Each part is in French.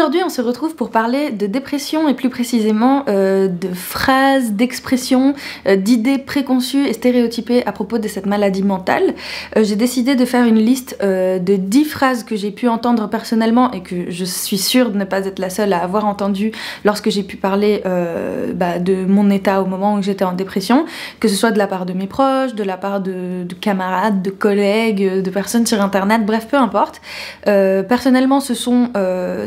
Aujourd'hui, on se retrouve pour parler de dépression et plus précisément de phrases, d'expressions, d'idées préconçues et stéréotypées à propos de cette maladie mentale. J'ai décidé de faire une liste de 10 phrases que j'ai pu entendre personnellement et que je suis sûre de ne pas être la seule à avoir entendu lorsque j'ai pu parler de mon état au moment où j'étais en dépression, que ce soit de la part de mes proches, de la part de camarades, de collègues, de personnes sur internet, bref, peu importe. Personnellement, ce sont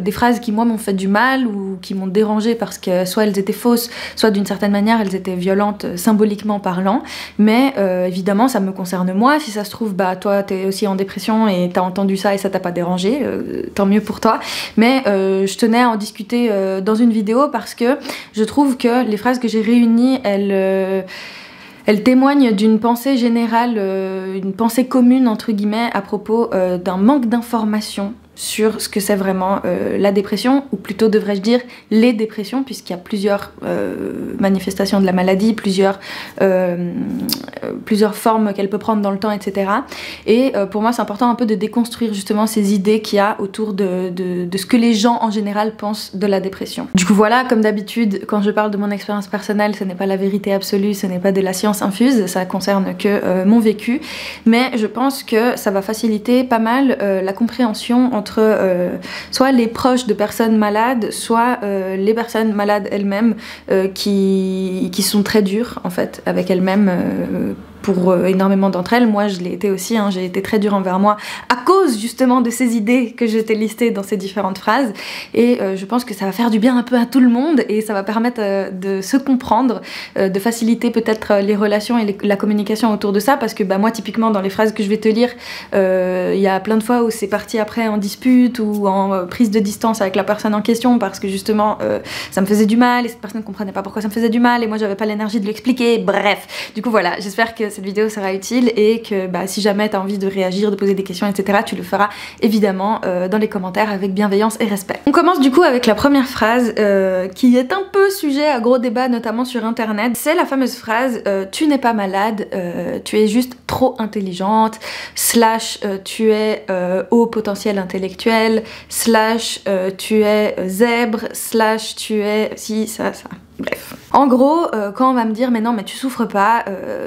des phrases qui moi m'ont fait du mal ou qui m'ont dérangée parce que soit elles étaient fausses, soit d'une certaine manière elles étaient violentes symboliquement parlant, mais évidemment ça me concerne moi. Si ça se trouve, toi t'es aussi en dépression et t'as entendu ça et ça t'a pas dérangé, tant mieux pour toi, mais je tenais à en discuter dans une vidéo parce que je trouve que les phrases que j'ai réunies, elles témoignent d'une pensée générale, une pensée commune entre guillemets à propos d'un manque d'information sur ce que c'est vraiment la dépression, ou plutôt devrais-je dire les dépressions, puisqu'il y a plusieurs manifestations de la maladie, plusieurs formes qu'elle peut prendre dans le temps, etc. Et pour moi c'est important un peu de déconstruire justement ces idées qu'il y a autour de ce que les gens en général pensent de la dépression. Du coup voilà, comme d'habitude, quand je parle de mon expérience personnelle, ce n'est pas la vérité absolue, ce n'est pas de la science infuse, ça concerne que mon vécu, mais je pense que ça va faciliter pas mal la compréhension entre soit les proches de personnes malades, soit les personnes malades elles-mêmes qui sont très dures en fait avec elles-mêmes pour énormément d'entre elles. Moi je l'ai été aussi, hein, j'ai été très dure envers moi à cause justement de ces idées que je t'ai listées dans ces différentes phrases, et je pense que ça va faire du bien un peu à tout le monde et ça va permettre de se comprendre, de faciliter peut-être les relations et la communication autour de ça, parce que moi typiquement dans les phrases que je vais te lire, il y a plein de fois où c'est parti après en dispute ou en prise de distance avec la personne en question parce que justement ça me faisait du mal et cette personne ne comprenait pas pourquoi ça me faisait du mal et moi j'avais pas l'énergie de lui expliquer, bref. Du coup voilà, j'espère que cette vidéo sera utile et que si jamais t'as envie de réagir, de poser des questions, etc., tu le feras évidemment dans les commentaires avec bienveillance et respect. On commence du coup avec la première phrase qui est un peu sujet à gros débat, notamment sur internet. C'est la fameuse phrase tu n'es pas malade, tu es juste trop intelligente, / tu es haut potentiel intellectuel, / tu es zèbre, / tu es si, ça. Bref. En gros, quand on va me dire mais non mais tu souffres pas,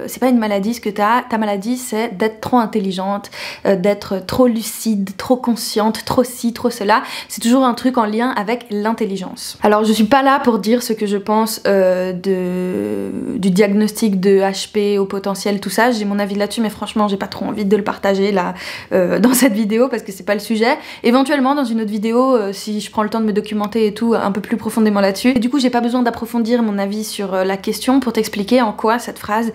c'est pas une maladie ce que t'as, ta maladie c'est d'être trop intelligente, d'être trop lucide, trop consciente, trop ci, trop cela, c'est toujours un truc en lien avec l'intelligence. Alors je suis pas là pour dire ce que je pense du diagnostic de HP au potentiel, tout ça, j'ai mon avis là-dessus mais franchement j'ai pas trop envie de le partager là dans cette vidéo parce que c'est pas le sujet. Éventuellement dans une autre vidéo, si je prends le temps de me documenter et tout un peu plus profondément là-dessus, et du coup j'ai pas besoin d'approfondir mon avis sur la question pour t'expliquer en quoi cette phrase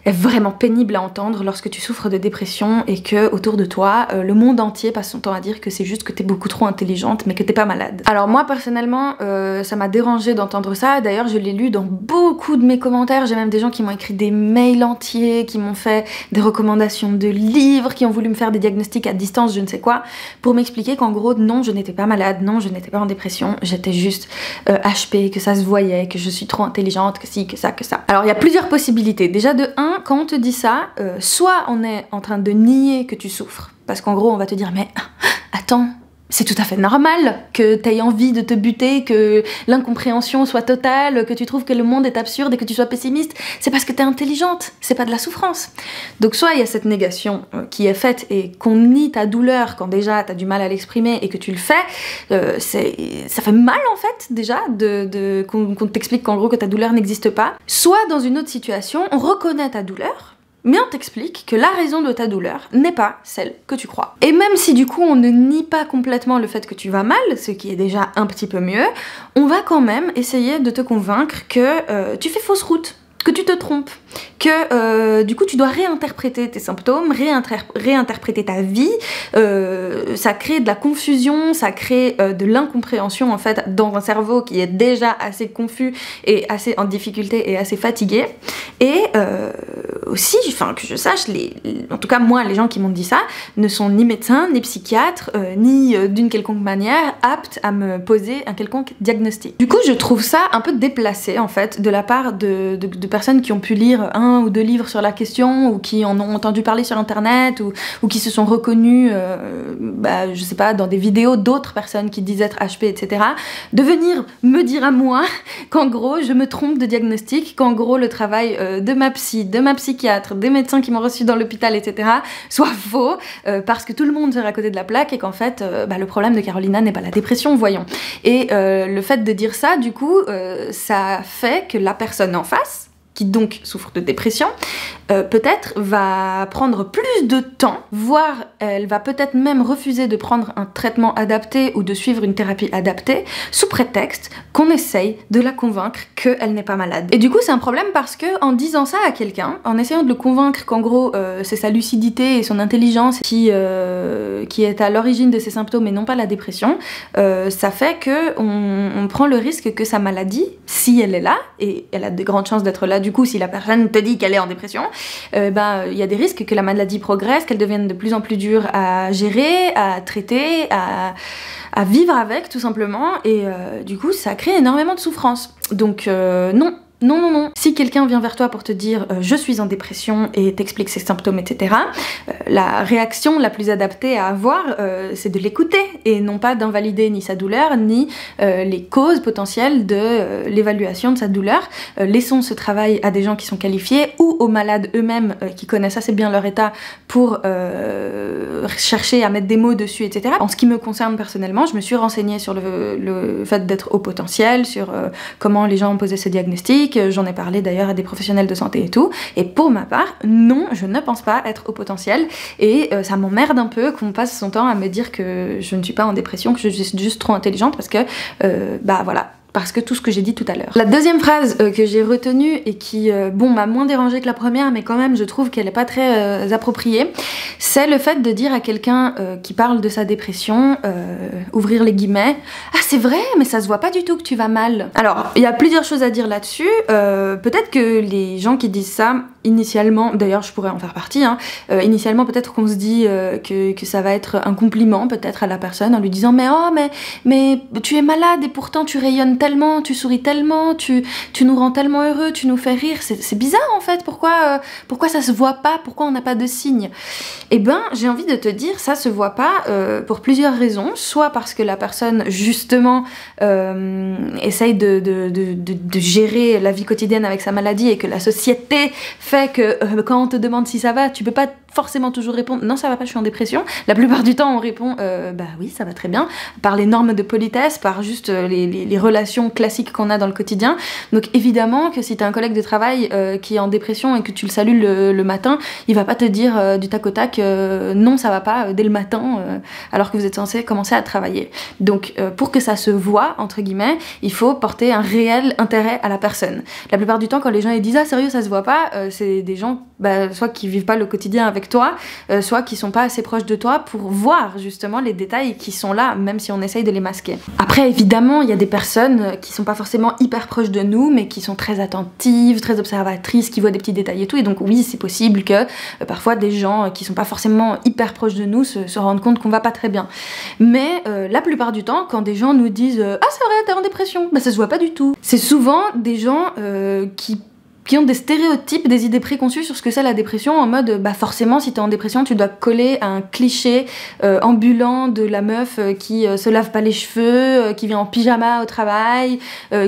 est vraiment pénible à entendre lorsque tu souffres de dépression et que autour de toi le monde entier passe son temps à dire que c'est juste que t'es beaucoup trop intelligente mais que t'es pas malade. Alors moi personnellement ça m'a dérangé d'entendre ça, d'ailleurs je l'ai lu dans beaucoup de mes commentaires, j'ai même des gens qui m'ont écrit des mails entiers, qui m'ont fait des recommandations de livres, qui ont voulu me faire des diagnostics à distance, je ne sais quoi, pour m'expliquer qu'en gros non je n'étais pas malade, non je n'étais pas en dépression, j'étais juste HP, que ça se voyait, que je suis trop intelligente, que si, que ça, que ça. Alors il y a plusieurs possibilités. Déjà de 1, quand on te dit ça, soit on est en train de nier que tu souffres, parce qu'en gros on va te dire mais attends, c'est tout à fait normal que t'aies envie de te buter, que l'incompréhension soit totale, que tu trouves que le monde est absurde et que tu sois pessimiste, c'est parce que t'es intelligente, c'est pas de la souffrance. Donc soit il y a cette négation qui est faite et qu'on nie ta douleur quand déjà t'as du mal à l'exprimer et que tu le fais, ça fait mal en fait déjà qu'on t'explique qu'en gros que ta douleur n'existe pas. Soit dans une autre situation, on reconnaît ta douleur, mais on t'explique que la raison de ta douleur n'est pas celle que tu crois. Et même si du coup on ne nie pas complètement le fait que tu vas mal, ce qui est déjà un petit peu mieux, on va quand même essayer de te convaincre que tu fais fausse route, que tu te trompes, que du coup tu dois réinterpréter tes symptômes, réinterpréter ta vie, ça crée de la confusion, ça crée de l'incompréhension en fait dans un cerveau qui est déjà assez confus et assez en difficulté et assez fatigué. Et aussi, enfin que je sache, en tout cas moi les gens qui m'ont dit ça ne sont ni médecins, ni psychiatres, ni d'une quelconque manière aptes à me poser un quelconque diagnostic. Du coup je trouve ça un peu déplacé en fait de la part de personnes qui ont pu lire lire 1 ou 2 livres sur la question, ou qui en ont entendu parler sur internet, ou qui se sont reconnus, je sais pas, dans des vidéos d'autres personnes qui disent être HP, etc., de venir me dire à moi qu'en gros je me trompe de diagnostic, qu'en gros le travail de ma psy, de ma psychiatre, des médecins qui m'ont reçu dans l'hôpital, etc., soit faux, parce que tout le monde serait à côté de la plaque et qu'en fait le problème de Carolina n'est pas la dépression, voyons. Et le fait de dire ça, du coup, ça fait que la personne en face, qui donc souffre de dépression, peut-être va prendre plus de temps, voire elle va peut-être même refuser de prendre un traitement adapté ou de suivre une thérapie adaptée, sous prétexte qu'on essaye de la convaincre qu'elle n'est pas malade. Et du coup c'est un problème parce que en disant ça à quelqu'un, en essayant de le convaincre qu'en gros c'est sa lucidité et son intelligence qui est à l'origine de ses symptômes et non pas la dépression, ça fait que on prend le risque que sa maladie, si elle est là, et elle a de grandes chances d'être là du coup si la personne te dit qu'elle est en dépression, il y a des risques que la maladie progresse, qu'elle devienne de plus en plus dure à gérer, à traiter, à vivre avec tout simplement, et du coup ça crée énormément de souffrance. Donc non. Non, non, non. Si quelqu'un vient vers toi pour te dire je suis en dépression et t'explique ses symptômes, etc., la réaction la plus adaptée à avoir, c'est de l'écouter et non pas d'invalider ni sa douleur, ni les causes potentielles de l'évaluation de sa douleur. Laissons ce travail à des gens qui sont qualifiés ou aux malades eux-mêmes qui connaissent assez bien leur état pour chercher à mettre des mots dessus, etc. En ce qui me concerne personnellement, je me suis renseignée sur le fait d'être au potentiel, sur comment les gens ont posé ce diagnostic. J'en ai parlé d'ailleurs à des professionnels de santé et tout, et pour ma part, non, je ne pense pas être au potentiel, et ça m'emmerde un peu qu'on passe son temps à me dire que je ne suis pas en dépression, que je suis juste trop intelligente, parce que, voilà, parce que tout ce que j'ai dit tout à l'heure. La deuxième phrase que j'ai retenue et qui, m'a moins dérangée que la première, mais quand même je trouve qu'elle est pas très appropriée, c'est le fait de dire à quelqu'un qui parle de sa dépression, ouvrir les guillemets, « Ah c'est vrai, mais ça se voit pas du tout que tu vas mal ». Alors, il y a plusieurs choses à dire là-dessus. Peut-être que les gens qui disent ça, initialement, d'ailleurs je pourrais en faire partie, hein, initialement peut-être qu'on se dit que ça va être un compliment peut-être à la personne en lui disant « mais tu es malade et pourtant tu rayonnes tellement, tu souris tellement, tu nous rends tellement heureux, tu nous fais rire, c'est bizarre en fait, pourquoi ça se voit pas, pourquoi on n'a pas de signes ?» Eh ben, j'ai envie de te dire, ça se voit pas pour plusieurs raisons, soit parce que la personne justement essaye de gérer la vie quotidienne avec sa maladie et que la société fait que quand on te demande si ça va, tu peux pas forcément toujours répondre « Non, ça va pas, je suis en dépression ». La plupart du temps, on répond « Bah oui, ça va très bien », par les normes de politesse, par juste les relations classiques qu'on a dans le quotidien. Donc évidemment que si t'as un collègue de travail qui est en dépression et que tu le salues le matin, il va pas te dire du tac au tac non, ça va pas dès le matin, alors que vous êtes censé commencer à travailler. Donc pour que ça se voit, entre guillemets, il faut porter un réel intérêt à la personne. La plupart du temps, quand les gens ils disent « Ah sérieux, ça se voit pas », c'est des gens soit qui vivent pas le quotidien avec toi, soit qui sont pas assez proches de toi pour voir justement les détails qui sont là, même si on essaye de les masquer. Après évidemment, il y a des personnes qui sont pas forcément hyper proches de nous, mais qui sont très attentives, très observatrices, qui voient des petits détails et tout, et donc oui, c'est possible que parfois des gens qui sont pas forcément hyper proches de nous se rendent compte qu'on va pas très bien. Mais la plupart du temps, quand des gens nous disent « Ah c'est vrai, t'es en dépression », ça se voit pas du tout. C'est souvent des gens qui ont des stéréotypes, des idées préconçues sur ce que c'est la dépression, en mode forcément si t'es en dépression tu dois coller à un cliché ambulant de la meuf qui se lave pas les cheveux, qui vient en pyjama au travail,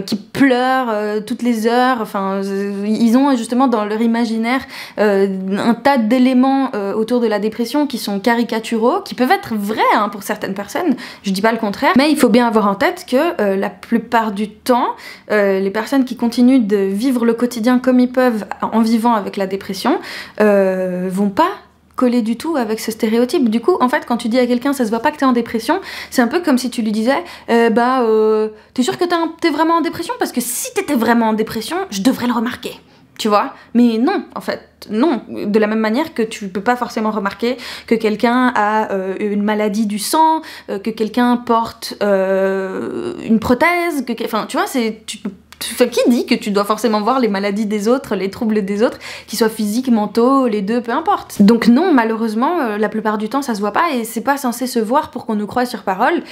qui pleure toutes les heures. Enfin, ils ont justement dans leur imaginaire un tas d'éléments autour de la dépression qui sont caricaturaux, qui peuvent être vrais hein, pour certaines personnes, je dis pas le contraire, mais il faut bien avoir en tête que la plupart du temps, les personnes qui continuent de vivre le quotidien comme ils peuvent en vivant avec la dépression, vont pas coller du tout avec ce stéréotype. Du coup, en fait, quand tu dis à quelqu'un ça se voit pas que t'es en dépression, c'est un peu comme si tu lui disais t'es sûr que t'es vraiment en dépression? Parce que si t'étais vraiment en dépression, je devrais le remarquer. Tu vois? Mais non, en fait, non. De la même manière que tu peux pas forcément remarquer que quelqu'un a une maladie du sang, que quelqu'un porte une prothèse, enfin, tu vois, Enfin, qui dit que tu dois forcément voir les maladies des autres, les troubles des autres, qu'ils soient physiques, mentaux, les deux, peu importe. Donc non, malheureusement, la plupart du temps, ça se voit pas et c'est pas censé se voir pour qu'on nous croie sur parole,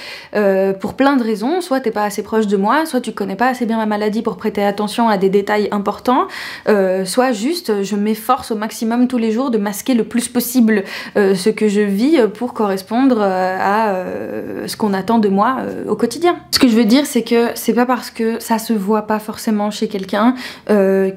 pour plein de raisons. Soit t'es pas assez proche de moi, soit tu connais pas assez bien ma maladie pour prêter attention à des détails importants, soit juste je m'efforce au maximum tous les jours de masquer le plus possible ce que je vis pour correspondre à ce qu'on attend de moi au quotidien. Ce que je veux dire, c'est que c'est pas parce que ça se voit pas forcément chez quelqu'un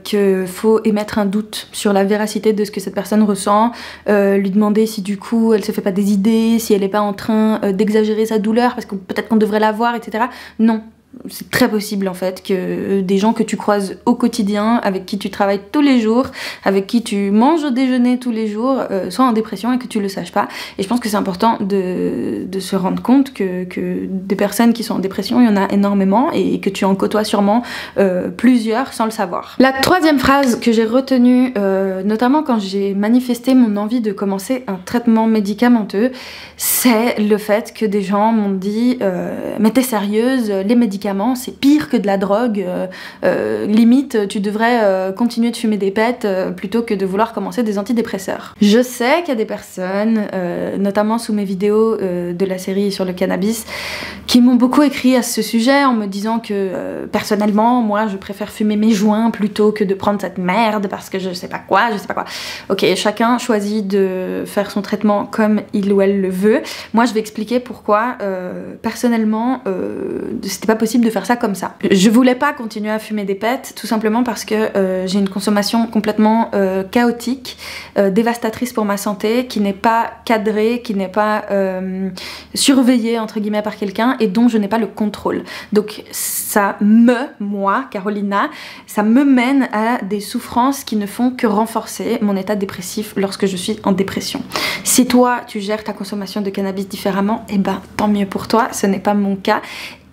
qu'il faut émettre un doute sur la véracité de ce que cette personne ressent, lui demander si du coup elle se fait pas des idées, si elle est pas en train d'exagérer sa douleur parce que peut-être qu'on devrait la voir, etc. Non. C'est très possible en fait que des gens que tu croises au quotidien, avec qui tu travailles tous les jours, avec qui tu manges au déjeuner tous les jours, soient en dépression et que tu le saches pas. Et je pense que c'est important de se rendre compte que des personnes qui sont en dépression, il y en a énormément et que tu en côtoies sûrement plusieurs sans le savoir. La troisième phrase que j'ai retenue, notamment quand j'ai manifesté mon envie de commencer un traitement médicamenteux, c'est le fait que des gens m'ont dit mais t'es sérieuse, les médicaments c'est pire que de la drogue, limite tu devrais continuer de fumer des pets plutôt que de vouloir commencer des antidépresseurs. Je sais qu'il y a des personnes, notamment sous mes vidéos de la série sur le cannabis, qui m'ont beaucoup écrit à ce sujet en me disant que personnellement moi je préfère fumer mes joints plutôt que de prendre cette merde parce que je sais pas quoi. Ok, chacun choisit de faire son traitement comme il ou elle le veut. Moi je vais expliquer pourquoi personnellement c'était pas possible de faire ça comme ça. Je voulais pas continuer à fumer des pets tout simplement parce que j'ai une consommation complètement chaotique, dévastatrice pour ma santé, qui n'est pas cadrée, qui n'est pas surveillée entre guillemets par quelqu'un et dont je n'ai pas le contrôle. Donc moi, Carolina, ça me mène à des souffrances qui ne font que renforcer mon état dépressif lorsque je suis en dépression. Si toi tu gères ta consommation de cannabis différemment, eh ben tant mieux pour toi, ce n'est pas mon cas.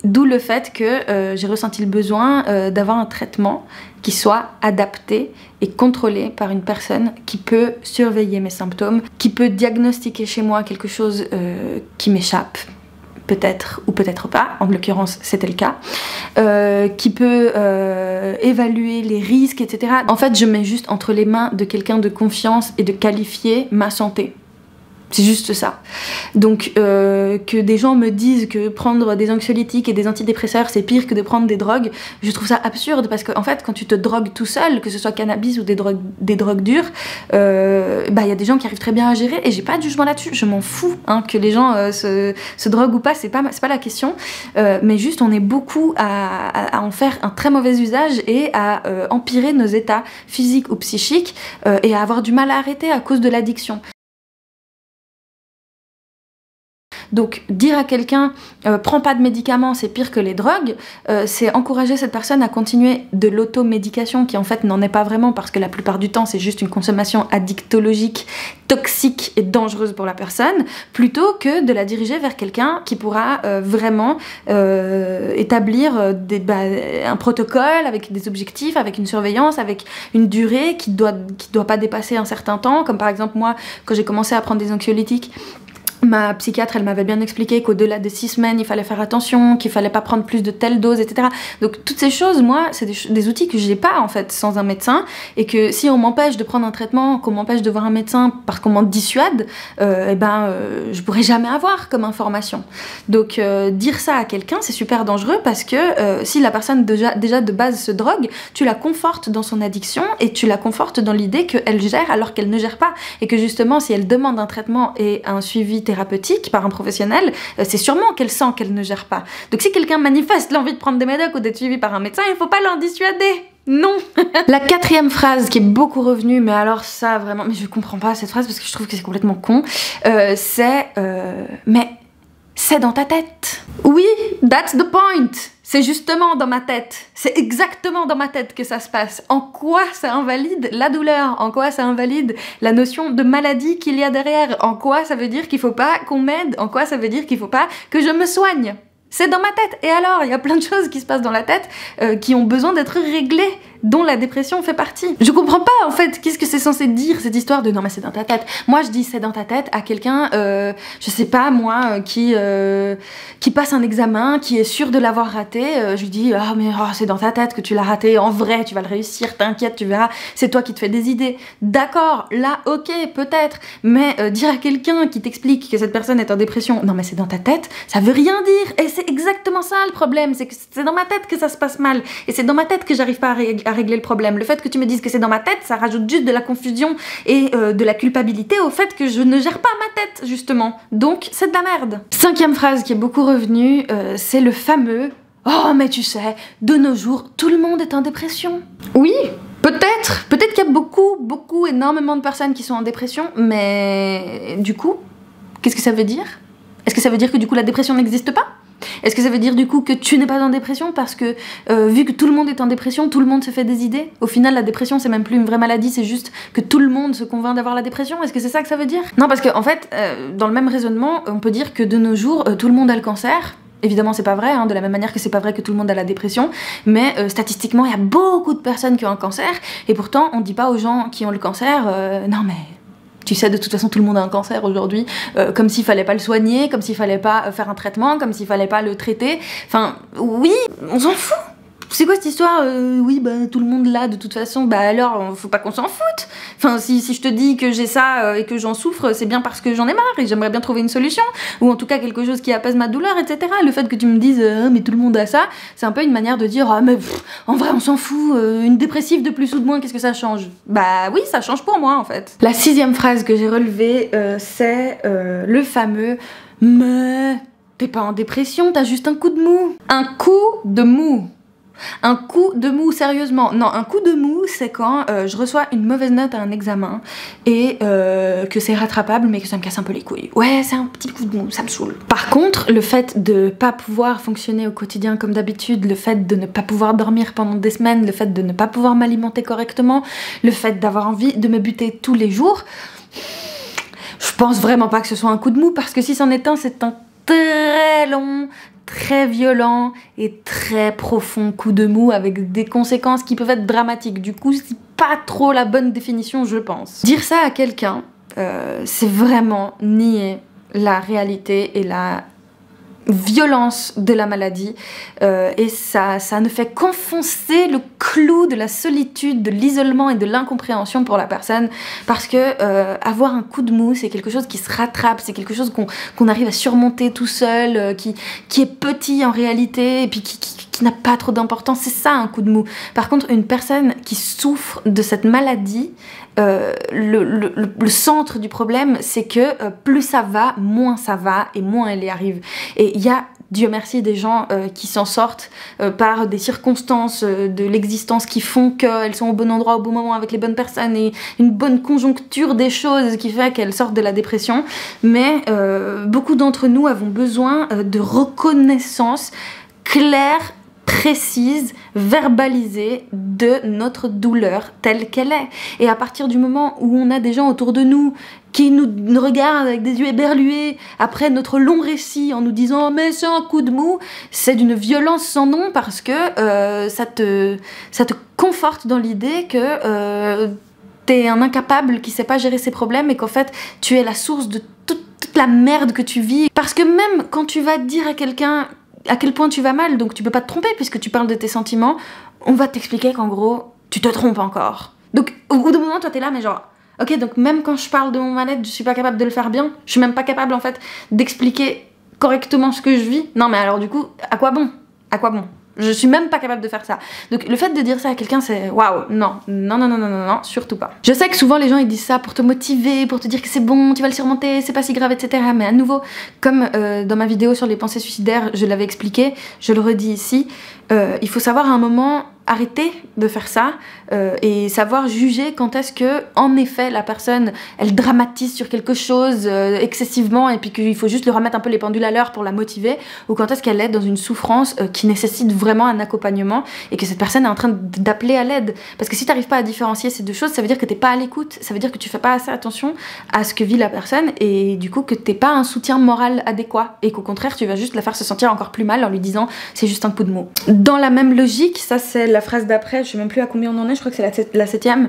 D'où le fait que j'ai ressenti le besoin d'avoir un traitement qui soit adapté et contrôlé par une personne qui peut surveiller mes symptômes, qui peut diagnostiquer chez moi quelque chose qui m'échappe, peut-être ou peut-être pas, en l'occurrence c'était le cas, qui peut évaluer les risques, etc. En fait, je mets juste entre les mains de quelqu'un de confiance et de qualifier ma santé. C'est juste ça. Donc que des gens me disent que prendre des anxiolytiques et des antidépresseurs c'est pire que de prendre des drogues, je trouve ça absurde parce qu'en fait quand tu te drogues tout seul, que ce soit cannabis ou des drogues dures, y a des gens qui arrivent très bien à gérer et j'ai pas de jugement là-dessus, je m'en fous hein, que les gens se droguent ou pas, c'est pas la question, mais juste on est beaucoup à en faire un très mauvais usage et à empirer nos états physiques ou psychiques et à avoir du mal à arrêter à cause de l'addiction. Donc dire à quelqu'un prends pas de médicaments, c'est pire que les drogues, c'est encourager cette personne à continuer de l'automédication qui en fait n'en est pas vraiment parce que la plupart du temps c'est juste une consommation addictologique, toxique et dangereuse pour la personne, plutôt que de la diriger vers quelqu'un qui pourra vraiment établir un protocole avec des objectifs, avec une surveillance, avec une durée qui doit pas dépasser un certain temps, comme par exemple moi quand j'ai commencé à prendre des anxiolytiques, ma psychiatre, elle m'avait bien expliqué qu'au-delà de 6 semaines, il fallait faire attention, qu'il fallait pas prendre plus de telle dose, etc. Donc toutes ces choses, moi, c'est des outils que j'ai pas en fait sans un médecin, et que si on m'empêche de prendre un traitement, qu'on m'empêche de voir un médecin parce qu'on m'en dissuade, je pourrais jamais avoir comme information. Donc dire ça à quelqu'un, c'est super dangereux parce que si la personne déjà de base se drogue, tu la confortes dans son addiction et tu la confortes dans l'idée qu'elle gère alors qu'elle ne gère pas, et que justement si elle demande un traitement et un suivi thérapeutique par un professionnel, c'est sûrement qu'elle sent qu'elle ne gère pas. Donc si quelqu'un manifeste l'envie de prendre des médocs ou d'être suivi par un médecin, il faut pas l'en dissuader. Non. La quatrième phrase qui est beaucoup revenue, mais alors ça vraiment, mais je comprends pas cette phrase parce que je trouve que c'est complètement con, c'est mais c'est dans ta tête. Oui, that's the point. C'est justement dans ma tête, c'est exactement dans ma tête que ça se passe. En quoi ça invalide la douleur? En quoi ça invalide la notion de maladie qu'il y a derrière? En quoi ça veut dire qu'il faut pas qu'on m'aide? En quoi ça veut dire qu'il faut pas que je me soigne? C'est dans ma tête. Et alors, il y a plein de choses qui se passent dans la tête qui ont besoin d'être réglées, dont la dépression fait partie. Je comprends pas en fait, qu'est-ce que c'est censé dire cette histoire de non mais c'est dans ta tête. Moi je dis c'est dans ta tête à quelqu'un, je sais pas moi, qui passe un examen, qui est sûr de l'avoir raté, je lui dis ah mais c'est dans ta tête que tu l'as raté, en vrai tu vas le réussir, t'inquiète, tu verras, c'est toi qui te fais des idées. D'accord, là ok peut-être, mais dire à quelqu'un qui t'explique que cette personne est en dépression, non mais c'est dans ta tête, ça veut rien dire. Et c'est exactement ça le problème, c'est que c'est dans ma tête que ça se passe mal, et c'est dans ma tête que j'arrive pas à régler le problème. Le fait que tu me dises que c'est dans ma tête, ça rajoute juste de la confusion et de la culpabilité au fait que je ne gère pas ma tête, justement. Donc, c'est de la merde. 5e phrase qui est beaucoup revenue, c'est le fameux « Oh, mais tu sais, de nos jours, tout le monde est en dépression. » Oui, peut-être. Peut-être qu'il y a énormément de personnes qui sont en dépression, mais du coup, qu'est-ce que ça veut dire? Est-ce que ça veut dire que du coup la dépression n'existe pas? Est-ce que ça veut dire du coup que tu n'es pas en dépression parce que vu que tout le monde est en dépression, tout le monde se fait des idées? Au final la dépression c'est même plus une vraie maladie, c'est juste que tout le monde se convainc d'avoir la dépression. Est-ce que c'est ça que ça veut dire? Non, parce qu'en fait dans le même raisonnement on peut dire que de nos jours tout le monde a le cancer. Évidemment c'est pas vrai, hein, de la même manière que c'est pas vrai que tout le monde a la dépression, mais statistiquement il y a beaucoup de personnes qui ont un cancer et pourtant on dit pas aux gens qui ont le cancer non mais tu sais, de toute façon, tout le monde a un cancer aujourd'hui, comme s'il fallait pas le soigner, comme s'il fallait pas faire un traitement, comme s'il fallait pas le traiter. Enfin, oui, on s'en fout. C'est quoi cette histoire? Oui, bah tout le monde l'a de toute façon, bah alors faut pas qu'on s'en foute. Enfin, si je te dis que j'ai ça et que j'en souffre, c'est bien parce que j'en ai marre et j'aimerais bien trouver une solution, ou en tout cas quelque chose qui apaise ma douleur, etc. Le fait que tu me dises mais tout le monde a ça, c'est un peu une manière de dire ah mais en vrai on s'en fout, une dépressive de plus ou de moins, qu'est-ce que ça change? Bah oui, ça change pour moi en fait. La 6e phrase que j'ai relevée, c'est le fameux mais t'es pas en dépression, t'as juste un coup de mou. Un coup de mou. Un coup de mou, sérieusement. Non, un coup de mou, c'est quand je reçois une mauvaise note à un examen et que c'est rattrapable mais que ça me casse un peu les couilles. Ouais, c'est un petit coup de mou, ça me saoule. Par contre, le fait de pas pouvoir fonctionner au quotidien comme d'habitude, le fait de ne pas pouvoir dormir pendant des semaines, le fait de ne pas pouvoir m'alimenter correctement, le fait d'avoir envie de me buter tous les jours, je pense vraiment pas que ce soit un coup de mou, parce que si c'en est un, c'est un très long, très violent et très profond coup de mou avec des conséquences qui peuvent être dramatiques. Du coup, c'est pas trop la bonne définition, je pense. Dire ça à quelqu'un, c'est vraiment nier la réalité et la violence de la maladie et ça ne fait qu'enfoncer le clou de la solitude, de l'isolement et de l'incompréhension pour la personne, parce que avoir un coup de mou c'est quelque chose qui se rattrape, c'est quelque chose qu'on arrive à surmonter tout seul, qui est petit en réalité et puis qui n'a pas trop d'importance. C'est ça un coup de mou. Par contre, une personne qui souffre de cette maladie, le centre du problème c'est que plus ça va et moins elle y arrive. Et il y a, Dieu merci, des gens qui s'en sortent par des circonstances de l'existence qui font qu'elles sont au bon endroit au bon moment avec les bonnes personnes et une bonne conjoncture des choses qui fait qu'elles sortent de la dépression. Mais beaucoup d'entre nous avons besoin de reconnaissance claire, précise, verbalisée de notre douleur telle qu'elle est. Et à partir du moment où on a des gens autour de nous qui nous regardent avec des yeux éberlués après notre long récit en nous disant mais c'est un coup de mou, c'est d'une violence sans nom, parce que ça te conforte dans l'idée que t'es un incapable qui sait pas gérer ses problèmes et qu'en fait tu es la source de toute la merde que tu vis. Parce que même quand tu vas dire à quelqu'un à quel point tu vas mal, donc tu peux pas te tromper puisque tu parles de tes sentiments, on va t'expliquer qu'en gros, tu te trompes encore. Donc au bout d'un moment, toi t'es là, mais genre, ok, donc même quand je parle de mon mal-être, je suis pas capable de le faire bien, je suis même pas capable en fait d'expliquer correctement ce que je vis. Non mais alors du coup, à quoi bon? À quoi bon? Je suis même pas capable de faire ça. Donc le fait de dire ça à quelqu'un, c'est waouh, non, surtout pas. Je sais que souvent les gens ils disent ça pour te motiver, pour te dire que c'est bon, tu vas le surmonter, c'est pas si grave, etc. Mais à nouveau, comme dans ma vidéo sur les pensées suicidaires, je l'avais expliqué, je le redis ici, il faut savoir à un moment arrêter de faire ça et savoir juger quand est-ce que, en effet, la personne, elle dramatise sur quelque chose excessivement et puis qu'il faut juste lui remettre un peu les pendules à l'heure pour la motiver, ou quand est-ce qu'elle est dans une souffrance qui nécessite vraiment un accompagnement et que cette personne est en train d'appeler à l'aide. Parce que si tu n'arrives pas à différencier ces deux choses, ça veut dire que t'es pas à l'écoute, ça veut dire que tu fais pas assez attention à ce que vit la personne et du coup que t'es pas un soutien moral adéquat et qu'au contraire tu vas juste la faire se sentir encore plus mal en lui disant c'est juste un coup de mot. Dans la même logique, ça c'est la phrase d'après, je sais même plus à combien on en est, je crois que c'est la 7e,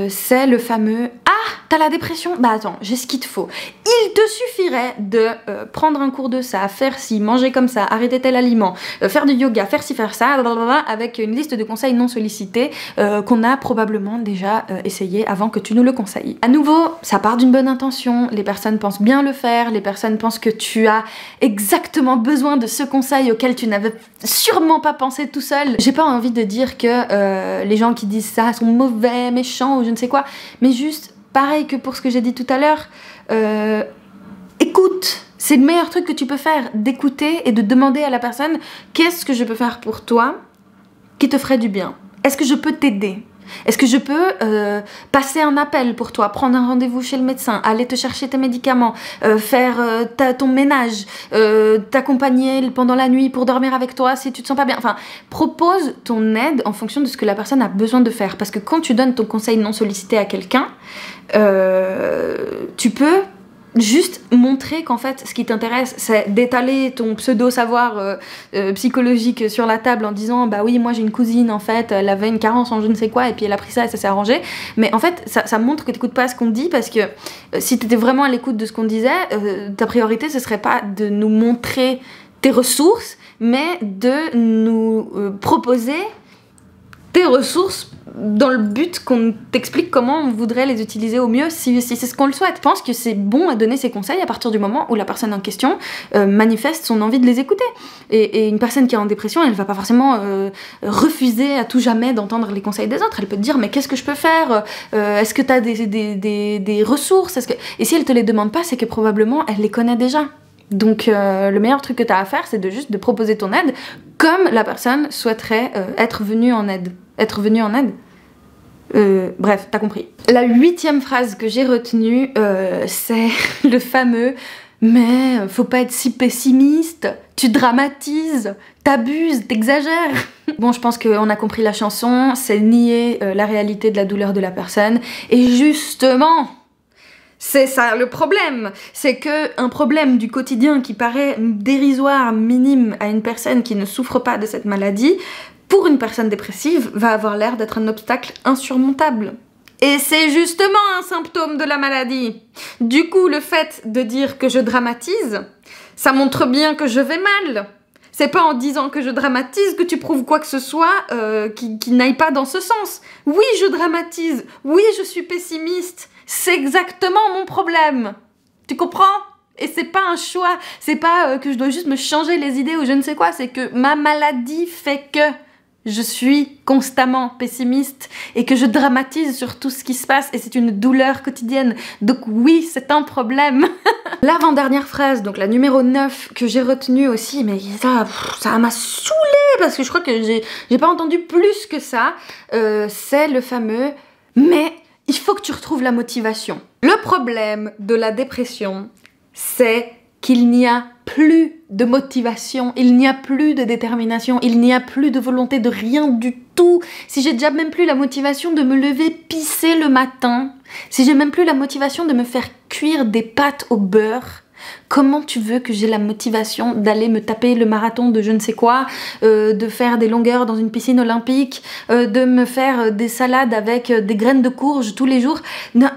c'est le fameux « Ah, t'as la dépression ? Bah attends, j'ai ce qu'il te faut. Il te suffirait de prendre un cours de ça, faire ci, manger comme ça, arrêter tel aliment, faire du yoga, faire ci, faire ça, blablabla, avec une liste de conseils non sollicités qu'on a probablement déjà essayé avant que tu nous le conseilles. » À nouveau, ça part d'une bonne intention, les personnes pensent bien le faire, les personnes pensent que tu as exactement besoin de ce conseil auquel tu n'avais sûrement pas pensé tout seul. J'ai pas envie de dire que les gens qui disent ça sont mauvais, méchants ou je ne sais quoi, mais juste pareil que pour ce que j'ai dit tout à l'heure, écoute. C'est le meilleur truc que tu peux faire, d'écouter et de demander à la personne qu'est-ce que je peux faire pour toi qui te ferait du bien. Est-ce que je peux t'aider? Est-ce que je peux passer un appel pour toi, prendre un rendez-vous chez le médecin, aller te chercher tes médicaments, faire ton ménage, t'accompagner pendant la nuit pour dormir avec toi si tu te sens pas bien. Enfin, propose ton aide en fonction de ce que la personne a besoin de faire. Parce que quand tu donnes ton conseil non sollicité à quelqu'un, tu peux juste montrer qu'en fait ce qui t'intéresse c'est d'étaler ton pseudo savoir psychologique sur la table en disant bah oui moi j'ai une cousine en fait elle avait une carence en je ne sais quoi et puis elle a pris ça et ça s'est arrangé, mais en fait ça montre que t'écoutes pas ce qu'on dit parce que si t'étais vraiment à l'écoute de ce qu'on disait ta priorité ce serait pas de nous montrer tes ressources mais de nous proposer tes ressources dans le but qu'on t'explique comment on voudrait les utiliser au mieux si c'est ce qu'on le souhaite. Je pense que c'est bon à donner ces conseils à partir du moment où la personne en question manifeste son envie de les écouter. Et une personne qui est en dépression, elle va pas forcément refuser à tout jamais d'entendre les conseils des autres. Elle peut te dire mais qu'est-ce que je peux faire, est-ce que t'as des ressources, et si elle te les demande pas, c'est que probablement elle les connaît déjà. Donc le meilleur truc que tu as à faire, c'est juste de proposer ton aide comme la personne souhaiterait être venue en aide. Bref, t'as compris. La 8e phrase que j'ai retenue, c'est le fameux « Mais faut pas être si pessimiste, tu dramatises, t'abuses, t'exagères ». Bon, je pense qu'on a compris la chanson, c'est nier la réalité de la douleur de la personne. Et justement, c'est ça le problème, c'est que un problème du quotidien qui paraît dérisoire, minime à une personne qui ne souffre pas de cette maladie, pour une personne dépressive, va avoir l'air d'être un obstacle insurmontable. Et c'est justement un symptôme de la maladie. Du coup, le fait de dire que je dramatise, ça montre bien que je vais mal. C'est pas en disant que je dramatise que tu prouves quoi que ce soit qui n'aille pas dans ce sens. Oui, je dramatise. Oui, je suis pessimiste. C'est exactement mon problème. Tu comprends? Et c'est pas un choix. C'est pas que je dois juste me changer les idées ou je ne sais quoi. C'est que ma maladie fait que je suis constamment pessimiste et que je dramatise sur tout ce qui se passe et c'est une douleur quotidienne. Donc oui, c'est un problème. L'avant-dernière phrase, donc la numéro 9 que j'ai retenue aussi, mais ça m'a saoulée parce que je crois que j'ai pas entendu plus que ça, c'est le fameux « mais il faut que tu retrouves la motivation ». Le problème de la dépression, c'est qu'il n'y a plus de motivation, il n'y a plus de détermination, il n'y a plus de volonté de rien du tout. Si j'ai déjà même plus la motivation de me lever pisser le matin, si j'ai même plus la motivation de me faire cuire des pâtes au beurre, comment tu veux que j'ai la motivation d'aller me taper le marathon de je ne sais quoi, de faire des longueurs dans une piscine olympique, de me faire des salades avec des graines de courge tous les jours? Non,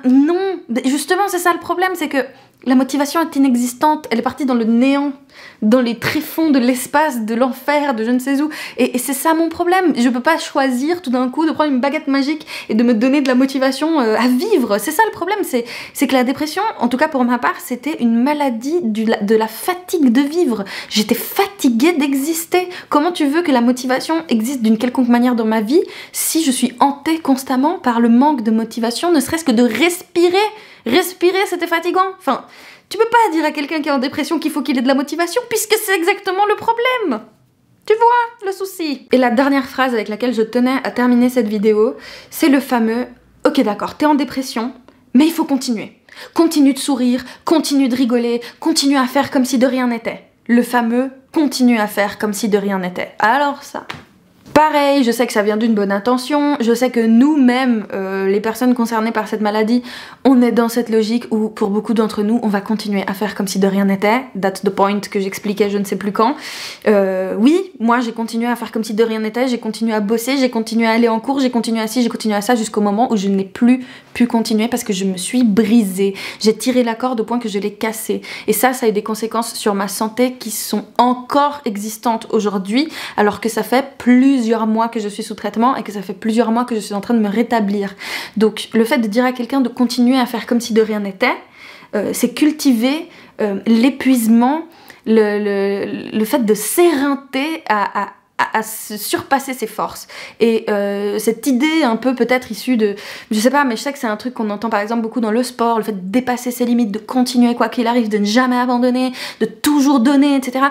justement c'est ça le problème, c'est que la motivation est inexistante, elle est partie dans le néant, dans les tréfonds de l'espace, de l'enfer, de je ne sais où. Et c'est ça mon problème. Je peux pas choisir tout d'un coup de prendre une baguette magique et de me donner de la motivation à vivre. C'est ça le problème, c'est que la dépression, en tout cas pour ma part, c'était une maladie de la fatigue de vivre. J'étais fatiguée d'exister. Comment tu veux que la motivation existe d'une quelconque manière dans ma vie si je suis hantée constamment par le manque de motivation, ne serait-ce que de respirer? Respirer, c'était fatigant. Enfin, tu peux pas dire à quelqu'un qui est en dépression qu'il faut qu'il ait de la motivation puisque c'est exactement le problème. Tu vois le souci. Et la dernière phrase avec laquelle je tenais à terminer cette vidéo, c'est le fameux « Ok d'accord, t'es en dépression, mais il faut continuer. Continue de sourire, continue de rigoler, continue à faire comme si de rien n'était. » Le fameux « continue à faire comme si de rien n'était ». Alors ça... Pareil, je sais que ça vient d'une bonne intention, je sais que nous-mêmes, les personnes concernées par cette maladie, on est dans cette logique où, pour beaucoup d'entre nous, on va continuer à faire comme si de rien n'était. That's the point que j'expliquais je ne sais plus quand. Oui, moi j'ai continué à faire comme si de rien n'était, j'ai continué à bosser, j'ai continué à aller en cours, j'ai continué à ci, j'ai continué à ça, jusqu'au moment où je n'ai plus pu continuer parce que je me suis brisée. J'ai tiré la corde au point que je l'ai cassée. Et ça a eu des conséquences sur ma santé qui sont encore existantes aujourd'hui, alors que ça fait plusieurs mois que je suis sous traitement et que ça fait plusieurs mois que je suis en train de me rétablir. Donc le fait de dire à quelqu'un de continuer à faire comme si de rien n'était, c'est cultiver l'épuisement, le fait de s'éreinter à se surpasser ses forces. Et cette idée un peu peut-être issue de... Je sais pas, mais je sais que c'est un truc qu'on entend par exemple beaucoup dans le sport, le fait de dépasser ses limites, de continuer quoi qu'il arrive, de ne jamais abandonner, de toujours donner, etc.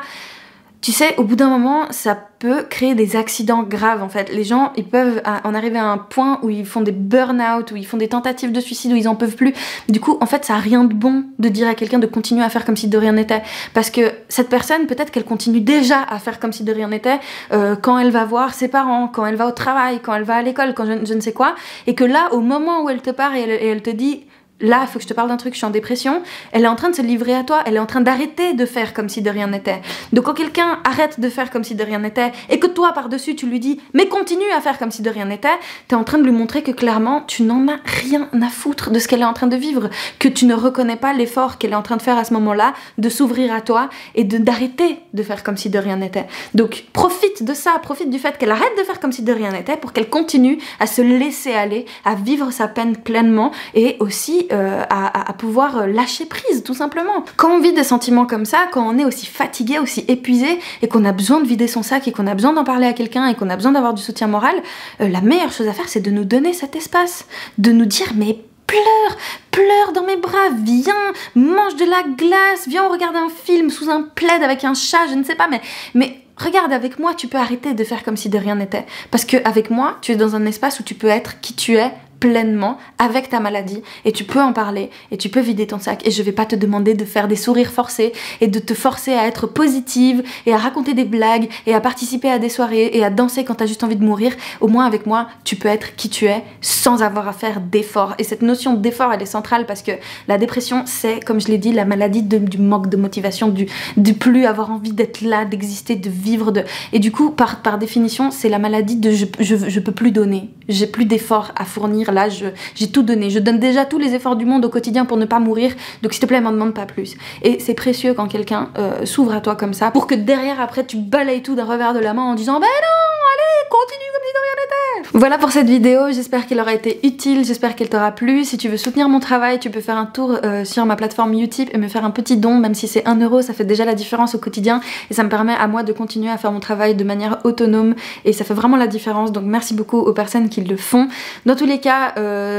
Tu sais, au bout d'un moment, ça peut créer des accidents graves en fait. Les gens, ils peuvent en arriver à un point où ils font des burn-out, où ils font des tentatives de suicide, où ils en peuvent plus. Du coup, en fait, ça a rien de bon de dire à quelqu'un de continuer à faire comme si de rien n'était. Parce que cette personne, peut-être qu'elle continue déjà à faire comme si de rien n'était quand elle va voir ses parents, quand elle va au travail, quand elle va à l'école, quand je ne sais quoi. Et que là, au moment où elle te parle et elle te dit... Là, il faut que je te parle d'un truc, je suis en dépression. Elle est en train de se livrer à toi, elle est en train d'arrêter de faire comme si de rien n'était. Donc quand quelqu'un arrête de faire comme si de rien n'était et que toi par-dessus tu lui dis mais continue à faire comme si de rien n'était, t'es en train de lui montrer que clairement tu n'en as rien à foutre de ce qu'elle est en train de vivre, que tu ne reconnais pas l'effort qu'elle est en train de faire à ce moment-là, de s'ouvrir à toi et d'arrêter de faire comme si de rien n'était. Donc profite de ça, profite du fait qu'elle arrête de faire comme si de rien n'était pour qu'elle continue à se laisser aller, à vivre sa peine pleinement et aussi à pouvoir lâcher prise tout simplement. Quand on vit des sentiments comme ça, quand on est aussi fatigué, aussi épuisé et qu'on a besoin de vider son sac et qu'on a besoin d'en parler à quelqu'un et qu'on a besoin d'avoir du soutien moral, la meilleure chose à faire c'est de nous donner cet espace, de nous dire mais pleure dans mes bras, viens, mange de la glace, viens on regarde un film sous un plaid avec un chat, je ne sais pas, mais regarde, avec moi tu peux arrêter de faire comme si de rien n'était, parce que avec moi tu es dans un espace où tu peux être qui tu es pleinement avec ta maladie et tu peux en parler et tu peux vider ton sac et je vais pas te demander de faire des sourires forcés et de te forcer à être positive et à raconter des blagues et à participer à des soirées et à danser quand t'as juste envie de mourir. Au moins avec moi tu peux être qui tu es sans avoir à faire d'efforts et cette notion d'effort elle est centrale parce que la dépression c'est comme je l'ai dit la maladie du manque de motivation, du plus avoir envie d'être là, d'exister, de vivre et du coup par définition c'est la maladie de je peux plus donner, j'ai plus d'efforts à fournir. Là, j'ai tout donné. Je donne déjà tous les efforts du monde au quotidien pour ne pas mourir. Donc, s'il te plaît, m'en demande pas plus. Et c'est précieux quand quelqu'un s'ouvre à toi comme ça pour que derrière, après, tu balayes tout d'un revers de la main en disant « Ben non, allez, continue comme si de rien n'était !» Voilà pour cette vidéo. J'espère qu'elle aura été utile. J'espère qu'elle t'aura plu. Si tu veux soutenir mon travail, tu peux faire un tour sur ma plateforme Utip et me faire un petit don. Même si c'est 1 €, ça fait déjà la différence au quotidien. Et ça me permet à moi de continuer à faire mon travail de manière autonome. Et ça fait vraiment la différence. Donc, merci beaucoup aux personnes qui le font. Dans tous les cas,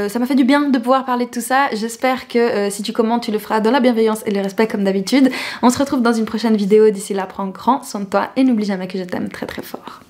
ça m'a fait du bien de pouvoir parler de tout ça. J'espère que si tu commentes, tu le feras dans la bienveillance et le respect comme d'habitude. On se retrouve dans une prochaine vidéo. D'ici là, prends grand soin de toi et n'oublie jamais que je t'aime très très fort.